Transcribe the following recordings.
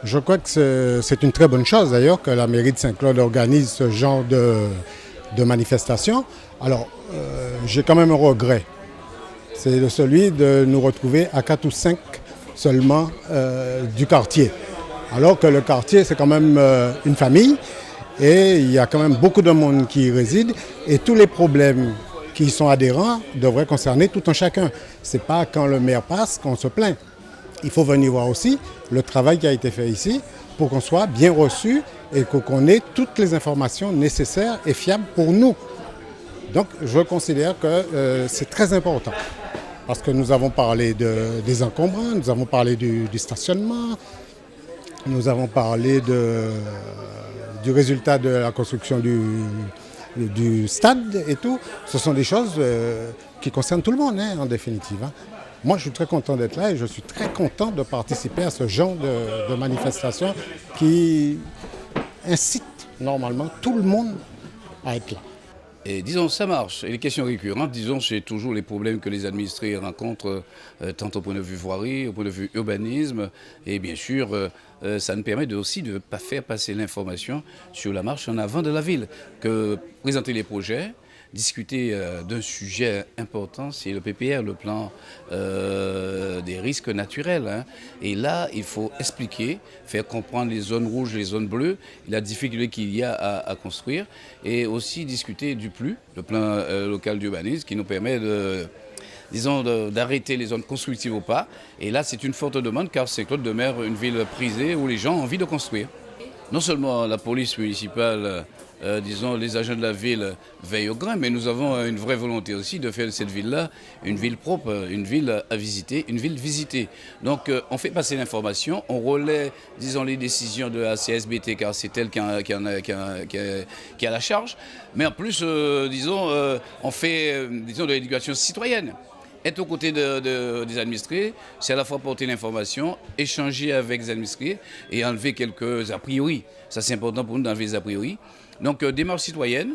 Je crois que c'est une très bonne chose d'ailleurs que la mairie de Saint-Claude organise ce genre de manifestation. Alors, j'ai quand même un regret. C'est celui de nous retrouver à 4 ou 5 seulement du quartier. Alors que le quartier, c'est quand même une famille et il y a quand même beaucoup de monde qui y réside et tous les problèmes qui y sont adhérents devraient concerner tout un chacun. Ce n'est pas quand le maire passe qu'on se plaint. Il faut venir voir aussi le travail qui a été fait ici pour qu'on soit bien reçu et qu'on ait toutes les informations nécessaires et fiables pour nous. Donc je considère que c'est très important parce que nous avons parlé des encombrants, nous avons parlé du stationnement, nous avons parlé du résultat de la construction du stade et tout. Ce sont des choses qui concernent tout le monde en définitive. Moi, je suis très content d'être là et je suis très content de participer à ce genre de manifestation qui incite normalement tout le monde à être là. Et disons, ça marche. Et les questions récurrentes, disons, c'est toujours les problèmes que les administrés rencontrent, tant au point de vue voirie, au point de vue urbanisme. Et bien sûr, ça nous permet aussi de ne pas faire passer l'information sur la marche en avant de la ville, que présenter les projets, discuter d'un sujet important, c'est le PPR, le plan des risques naturels. Et là, il faut expliquer, faire comprendre les zones rouges, les zones bleues, la difficulté qu'il y a à construire, et aussi discuter du PLU, le plan local d'urbanisme, qui nous permet disons, d'arrêter les zones constructives ou pas. Et là, c'est une forte demande, car Saint-Claude demeure une ville prisée où les gens ont envie de construire. Non seulement la police municipale, disons, les agents de la ville veillent au grain, mais nous avons une vraie volonté aussi de faire de cette ville-là une ville propre, une ville à visiter, une ville visitée. Donc on fait passer l'information, on relaie, disons, les décisions de la CSBT, car c'est elle qui a la charge. Mais en plus, disons, on fait, disons, de l'éducation citoyenne. Être aux côtés des administrés, c'est à la fois porter l'information, échanger avec les administrés et enlever quelques a priori. Ça, c'est important pour nous d'enlever les a priori. Donc, démarche citoyenne.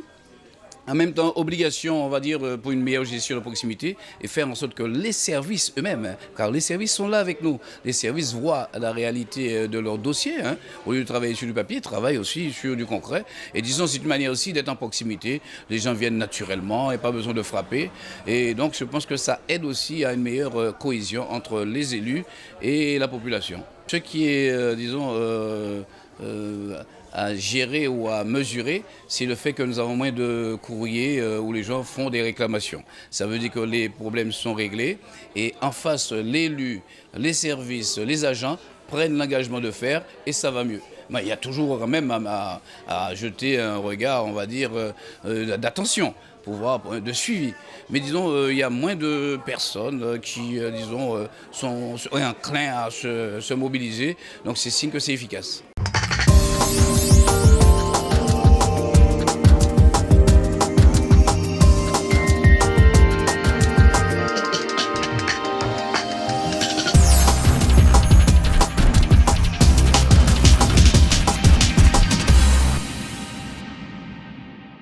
En même temps, obligation, on va dire, pour une meilleure gestion de proximité et faire en sorte que les services eux-mêmes, car les services sont là avec nous, les services voient la réalité de leur dossier. Au lieu de travailler sur du papier, ils travaillent aussi sur du concret. Et disons, c'est une manière aussi d'être en proximité. Les gens viennent naturellement et pas besoin de frapper. Et donc, je pense que ça aide aussi à une meilleure cohésion entre les élus et la population. Ce qui est, disons, à gérer ou à mesurer, c'est le fait que nous avons moins de courriers où les gens font des réclamations. Ça veut dire que les problèmes sont réglés et en face, l'élu, les services, les agents prennent l'engagement de faire et ça va mieux. Mais il y a toujours quand même à jeter un regard, on va dire, d'attention, pour voir, de suivi. Mais disons, il y a moins de personnes qui, disons, sont enclins à se mobiliser. Donc c'est signe que c'est efficace.